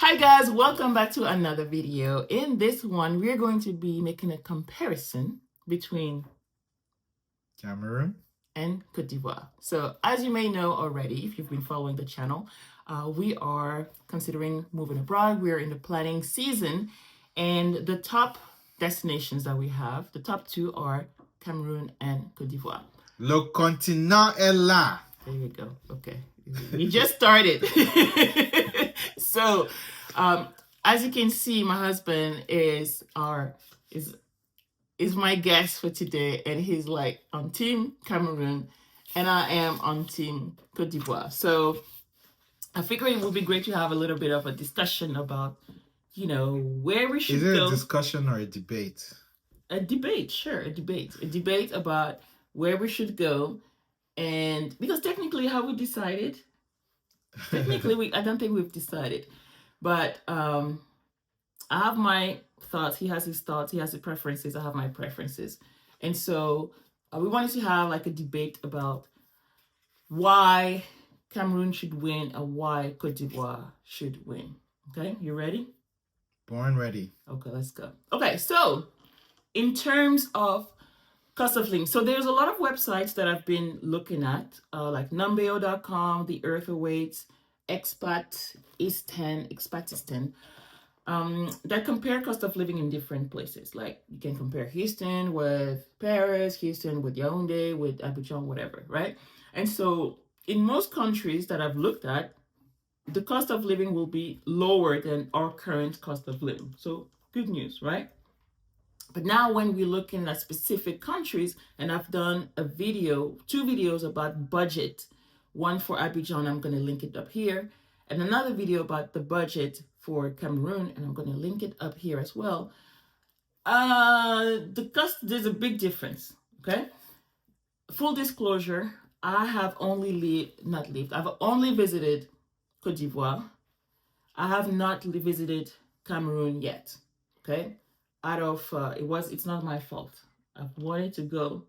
Hi guys, welcome back to another video. In this one, we're going to be making a comparison between Cameroon and Côte d'Ivoire. So as you may know already, if you've been following the channel, we are considering moving abroad. We're in the planning season, and the top destinations that we have, the top two are Cameroon and Côte d'Ivoire. Le continent est là. There you go. Okay. We just started. So, as you can see, my husband is my guest for today, and he's like on Team Cameroon, and I am on Team Côte d'Ivoire. So, I figured it would be great to have a little bit of a discussion about, where we should go. Is it a discussion or a debate? A debate, sure, a debate about where we should go. And because technically how we decided, I don't think we've decided, but I have my thoughts, he has his thoughts, he has his preferences, I have my preferences. And so we wanted to have like a debate about why Cameroon should win and why Côte d'Ivoire should win. Okay, you ready? Born ready. Okay, let's go. Okay, so in terms of cost of living. So there's a lot of websites that I've been looking at, like numbeo.com, The Earth Awaits, Expatistan, that compare cost of living in different places. Like you can compare Houston with Paris, Houston with Yaoundé, with Abidjan, whatever, right? And so in most countries that I've looked at, the cost of living will be lower than our current cost of living. So good news, right? But now when we're looking at specific countries, and I've done two videos about budget, one for Abidjan, I'm going to link it up here, and another video about the budget for Cameroon, and I'm going to link it up here as well. There's a big difference, okay? Full disclosure, I have only I've only visited Côte d'Ivoire. I have not visited Cameroon yet, okay? It's not my fault. I wanted to go,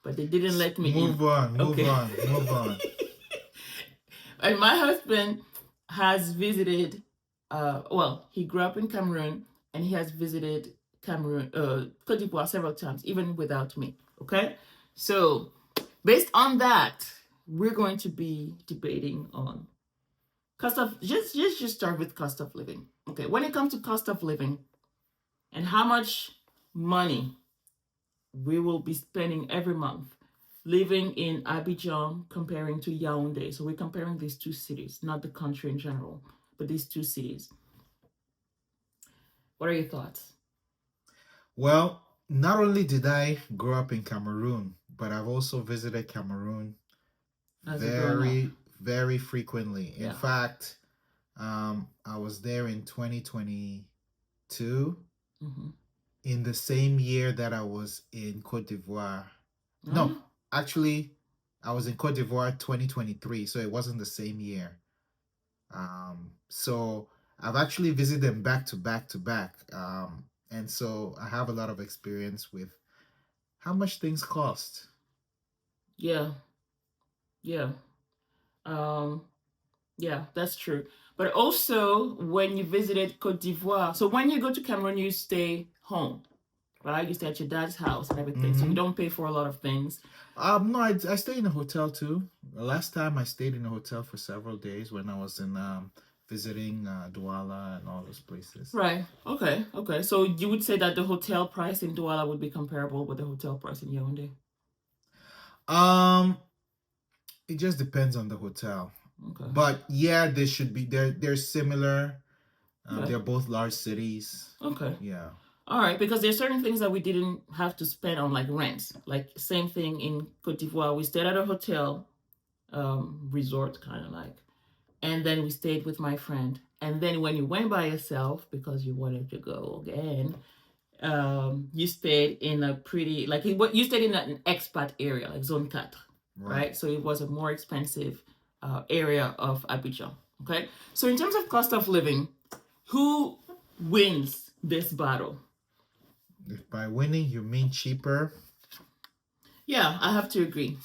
but they didn't let me move on. And my husband has visited, he grew up in Cameroon, and he has visited Côte d'Ivoire several times, even without me, okay? So based on that, we're going to be debating on just start with cost of living. Okay, when it comes to cost of living, and how much money we will be spending every month living in Abidjan comparing to Yaoundé. So we're comparing these two cities, not the country in general, but these two cities. What are your thoughts? Well, not only did I grow up in Cameroon, but I've also visited Cameroon very frequently. In fact, I was there in 2022. Mm-hmm. In the same year that I was in Côte d'Ivoire. Mm-hmm. No, actually, I was in Côte d'Ivoire 2023, so it wasn't the same year. So I've actually visited them back to back. And so I have a lot of experience with how much things cost. Yeah, that's true. But also, when you visited Côte d'Ivoire, so when you go to Cameroon, you stay home, right? You stay at your dad's house and everything, mm-hmm. So you don't pay for a lot of things. No, I stay in a hotel too. The last time I stayed in a hotel for several days when I was in visiting Douala and all those places. Right. Okay. So you would say that the hotel price in Douala would be comparable with the hotel price in Yaoundé? It just depends on the hotel. Okay. But yeah, they should be. They're similar. Okay. They're both large cities. Okay. Yeah. All right, because there's certain things that we didn't have to spend on, like rent. Like same thing in Côte d'Ivoire. We stayed at a hotel, resort kind of like, and then we stayed with my friend. And then when you went by yourself because you wanted to go again, you stayed in a pretty you stayed in an expat area like Zone 4, right? So it was a more expensive area of Abidjan. Okay, so in terms of cost of living, who wins this battle? If by winning you mean cheaper, yeah, I have to agree.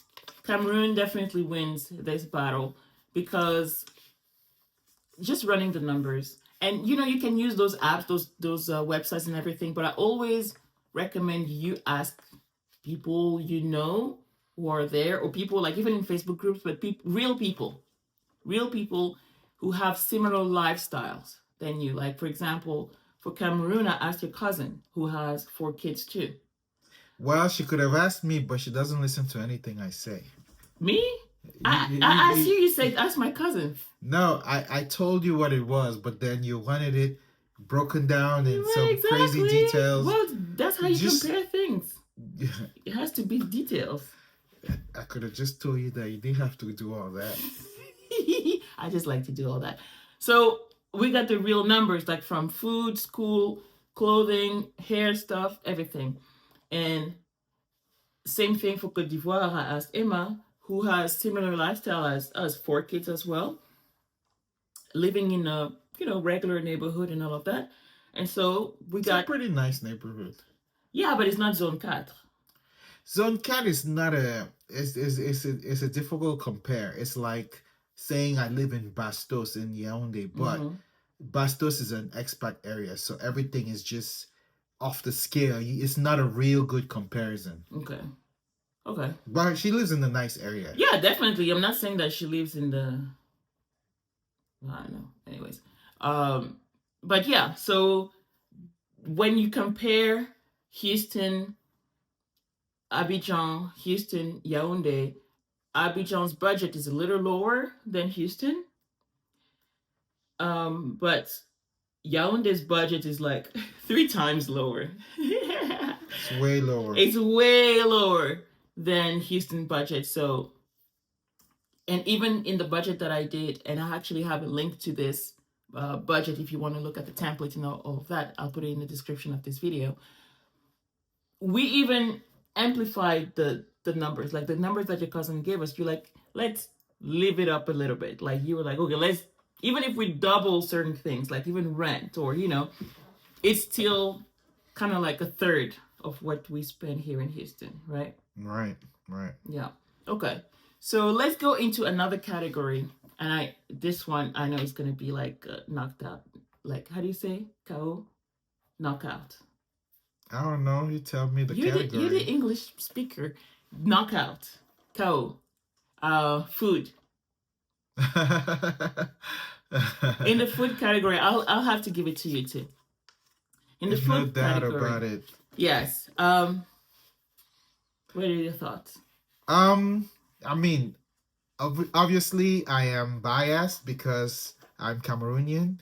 Cameroon definitely wins this battle because just running the numbers, And you can use those apps, those websites and everything, but I always recommend you ask people who are there, or people like even in Facebook groups, but real people who have similar lifestyles than you. Like, for example, for Cameroon, I asked your cousin who has 4 kids too. Well, she could have asked me, but she doesn't listen to anything I say. Me? I asked you, you said, ask my cousin. No, I told you what it was, but then you wanted it broken down in some crazy details. Well, that's how you compare things. It has to be details. I could have just told you that you didn't have to do all that. I just like to do all that. So we got the real numbers, like from food, school, clothing, hair stuff, everything. And same thing for Côte d'Ivoire. I asked Emma, who has similar lifestyle as us, 4 kids as well, living in a regular neighborhood and all of that. And so it's a pretty nice neighborhood. Yeah, but it's not Zone 4. Zone 4 is not it's a difficult compare. It's like saying I live in Bastos in Yaoundé, but Bastos is an expat area, so everything is just off the scale. It's not a real good comparison. Okay. But she lives in a nice area. Yeah, definitely. I'm not saying that she lives in the... I don't know. Anyways. But yeah, so when you compare Houston, Abidjan, Houston, Yaoundé, Abidjan's budget is a little lower than Houston. But Yaoundé's budget is like 3 times lower. It's way lower. It's way lower than Houston budget. So, and even in the budget that I did, and I actually have a link to this budget if you want to look at the template and all of that, I'll put it in the description of this video. We even amplified the numbers, like the numbers that your cousin gave us. You're like, let's live it up a little bit. Like, you were like, okay, let's, even if we double certain things, like even rent, or it's still kind of like a third of what we spend here in Houston, right? Right. Yeah. Okay. So let's go into another category. And this one, I know it's going to be like knocked out. Like, how do you say? KO? Knockout. I don't know. You tell me the category. You're the English speaker. Knockout. KO. Food. In the food category, I'll have to give it to you too. In the food category. No doubt about it. Yes. What are your thoughts? I mean, obviously I am biased because I'm Cameroonian,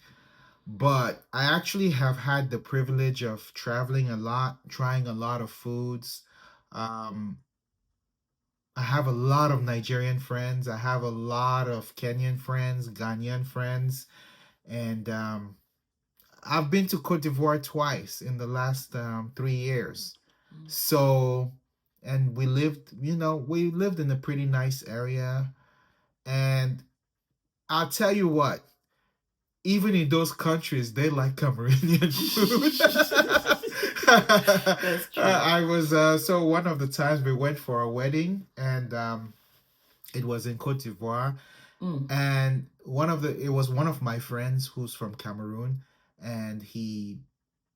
but I actually have had the privilege of traveling a lot, trying a lot of foods. I have a lot of Nigerian friends. I have a lot of Kenyan friends, Ghanaian friends, and I've been to Côte d'Ivoire twice in the last 3 years. So, and we lived in a pretty nice area. And I'll tell you what, even in those countries, they like Cameroonian food. That's true. I was, so one of the times we went for a wedding, and it was in Côte d'Ivoire. And it was one of my friends who's from Cameroon, and he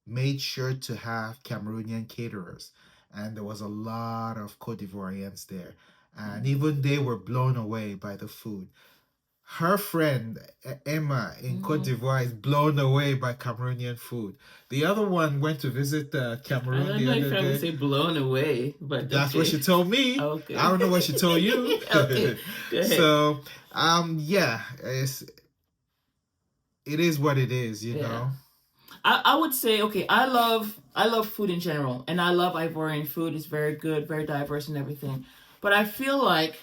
made sure to have Cameroonian caterers. And there was a lot of Côte d'Ivoirians there. And even they were blown away by the food. Her friend, Emma, in Côte d'Ivoire, is blown away by Cameroonian food. The other one went to visit Cameroon the other day. I don't know if I would say blown away, but that's what she told me. Okay. I don't know what she told you. Okay, go ahead. So, yeah, it is what it is, you know. I would say, okay, I love food in general, and I love Ivorian food. It's very good, very diverse and everything. But I feel like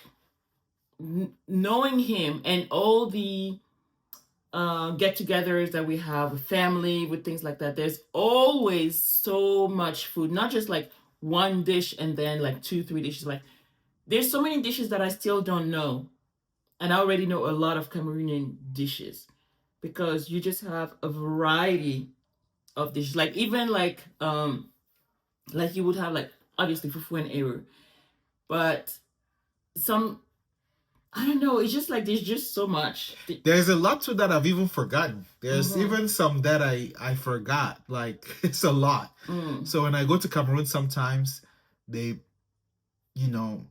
knowing him and all the get-togethers that we have with family, with things like that, there's always so much food, not just like one dish and then like 2-3 dishes. Like, there's so many dishes that I still don't know, and I already know a lot of Cameroonian dishes because you just have a variety of dishes. Like, even like you would have, like, obviously fufu and eru, but some I don't know. It's just like there's just so much. There's a lot to that I've even forgotten. There's even some that I forgot. Like it's a lot. So when I go to Cameroon, sometimes they, you know,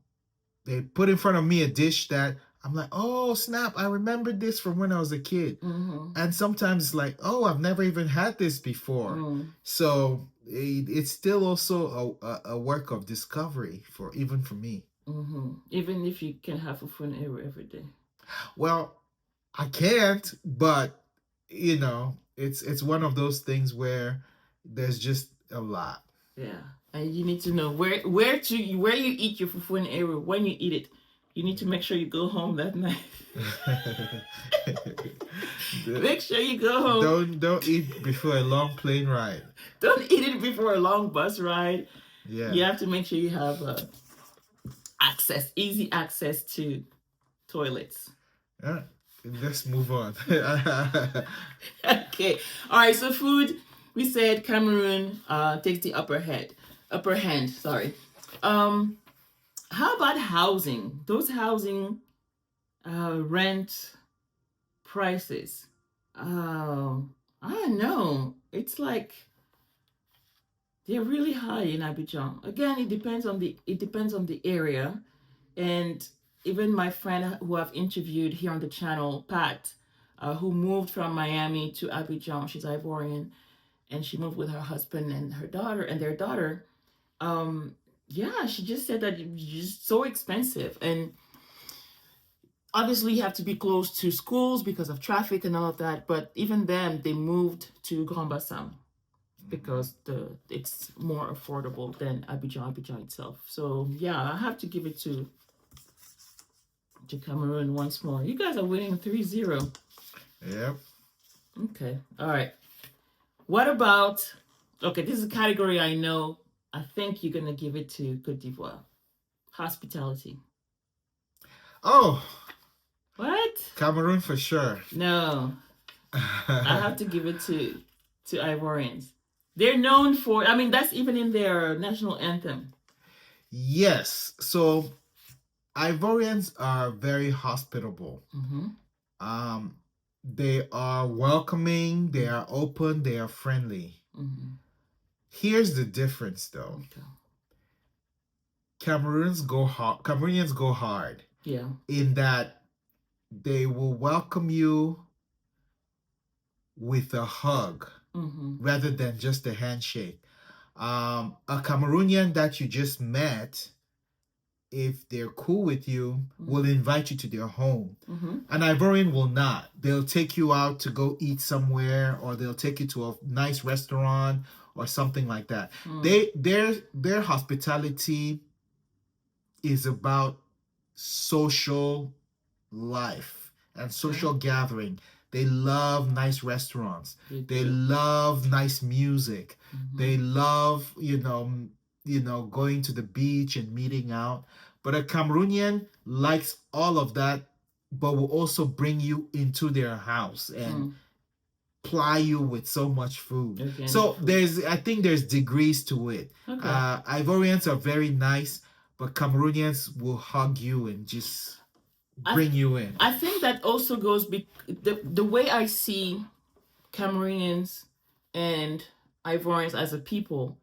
they put in front of me a dish that I'm like, oh snap, I remember this from when I was a kid. And sometimes it's like, oh, I've never even had this before. So it's still also a work of discovery even for me. Even if you can have a fun every day. Well, I can't, but you know, it's one of those things where there's just a lot. Yeah, and you need to know where you eat your fufu and area. When you eat it, you need to make sure you go home that night. Make sure you go home. Don't eat before a long plane ride. Don't eat it before a long bus ride. Yeah, you have to make sure you have easy access to toilets. Yeah. Let's move on. Okay. All right. So food, we said Cameroon takes the upper hand. Sorry. How about housing? Those housing rent prices. I don't know. It's like they're really high in Abidjan. Again, it depends on the area, and even my friend who I've interviewed here on the channel, Pat, who moved from Miami to Abidjan. She's Ivorian, and she moved with her husband and their daughter. Yeah, she just said that it's just so expensive, and obviously you have to be close to schools because of traffic and all of that. But even then, they moved to Grand Bassam because it's more affordable than Abidjan itself. So yeah, I have to give it to Cameroon once more. You guys are winning 3-0. Yep. Okay. All right. What about, okay, this is a category I know. I think you're going to give it to Côte d'Ivoire. Hospitality. Oh. What? Cameroon for sure. No. I have to give it to Ivorians. They're known for, I mean, that's even in their national anthem. Yes. So Ivorians are very hospitable. They are welcoming, they are open, they are friendly. Here's the difference though. Okay. Cameroonians go hard. Yeah. In that they will welcome you with a hug rather than just a handshake. A Cameroonian that you just met, if they're cool with you, will invite you to their home. An Ivorian will not. They'll take you out to go eat somewhere, or they'll take you to a nice restaurant or something like that. Their hospitality is about social life and social gathering. They love nice restaurants. They love nice music. They love, going to the beach and meeting out. But a Cameroonian likes all of that, but will also bring you into their house and ply you with so much food. Okay, so I think there's degrees to it. Okay. Ivorians are very nice, but Cameroonians will hug you and just bring you in. I think that also goes the way I see Cameroonians and Ivorians as a people.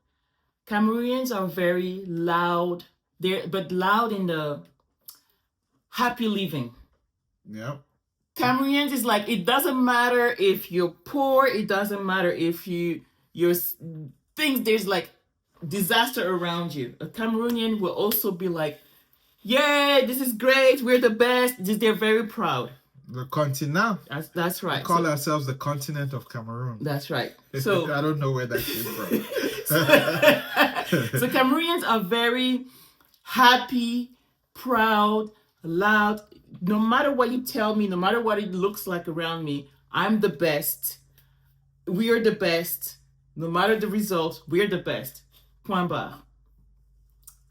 Cameroonians are very loud. But loud in the happy living. Yep. Cameroonians is like, it doesn't matter if you're poor. It doesn't matter if you're things. There's like disaster around you. A Cameroonian will also be like, yay, this is great, we're the best. They're very proud. The continent. That's right. We call ourselves the continent of Cameroon. That's right. So I don't know where that came from. So Cameroonians are very happy, proud, loud. No matter what you tell me, no matter what it looks like around me, I'm the best. We are the best. No matter the result, we're the best. Point barre.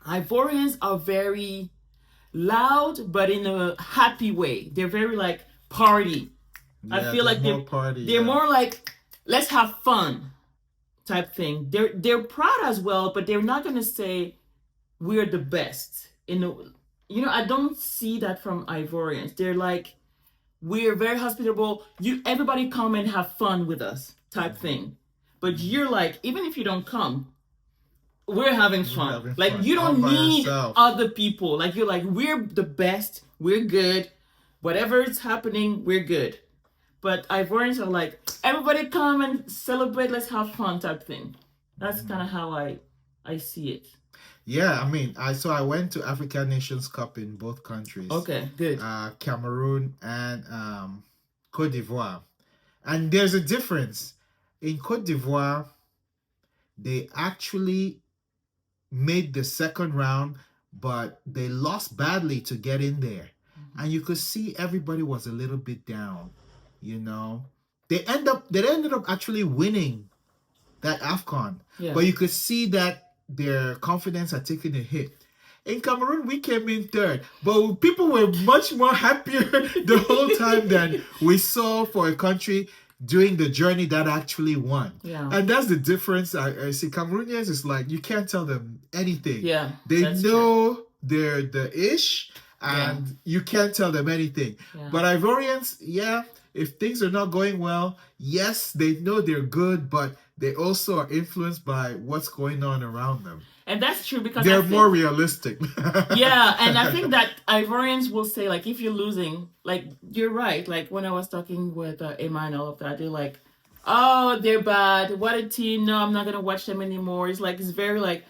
Ivorians are very loud, but in a happy way. They're very like party. Yeah, I feel like they're more like, let's have fun type thing. They're proud as well, but they're not gonna say we're the best. you know, I don't see that from Ivorians. They're like, we're very hospitable. Everybody come and have fun with us type thing. But you're like, even if you don't come, we're having fun. Like you don't need other people. Like you're like, we're the best. We're good. Whatever is happening, we're good. But Ivorians are like, everybody come and celebrate. Let's have fun type thing. That's kind of how I see it. Yeah, I mean, I went to African Nations Cup in both countries. Okay, good. Cameroon and Côte d'Ivoire. And there's a difference. In Côte d'Ivoire, they actually made the second round, but they lost badly to get in there. Mm-hmm. And you could see everybody was a little bit down, you know. They ended up actually winning that AFCON. Yeah. But you could see that their confidence had taken a hit. In Cameroon, we came in third, but people were much more happier the whole time than we saw for a country during the journey that actually won. Yeah. And that's the difference. I see Cameroonians is like, you can't tell them anything. Yeah. They know they're the ish, and you can't tell them anything. Yeah. But Ivorians, if things are not going well, yes, they know they're good, but they also are influenced by what's going on around them. And that's true because they're more realistic. Yeah, and I think that Ivorians will say, like, if you're losing, like, you're right. Like, when I was talking with Emma and all of that, they're like, oh, they're bad. What a team. No, I'm not going to watch them anymore. It's like, it's very like,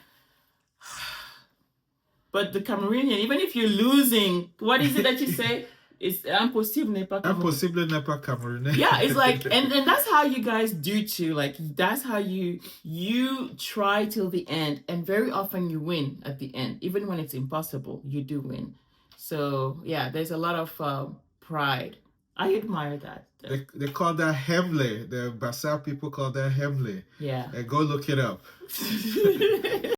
but the Cameroonian, even if you're losing, what is it that you say? It's impossible n'est pas Cameroun. Impossible n'est pas Cameroun. Yeah, it's like, and that's how you guys do too. Like, that's how you try till the end, and very often you win at the end. Even when it's impossible, you do win. So yeah, there's a lot of pride. I admire that. They call that Hemle. The Bassa people call that Hemle. Yeah. Go look it up.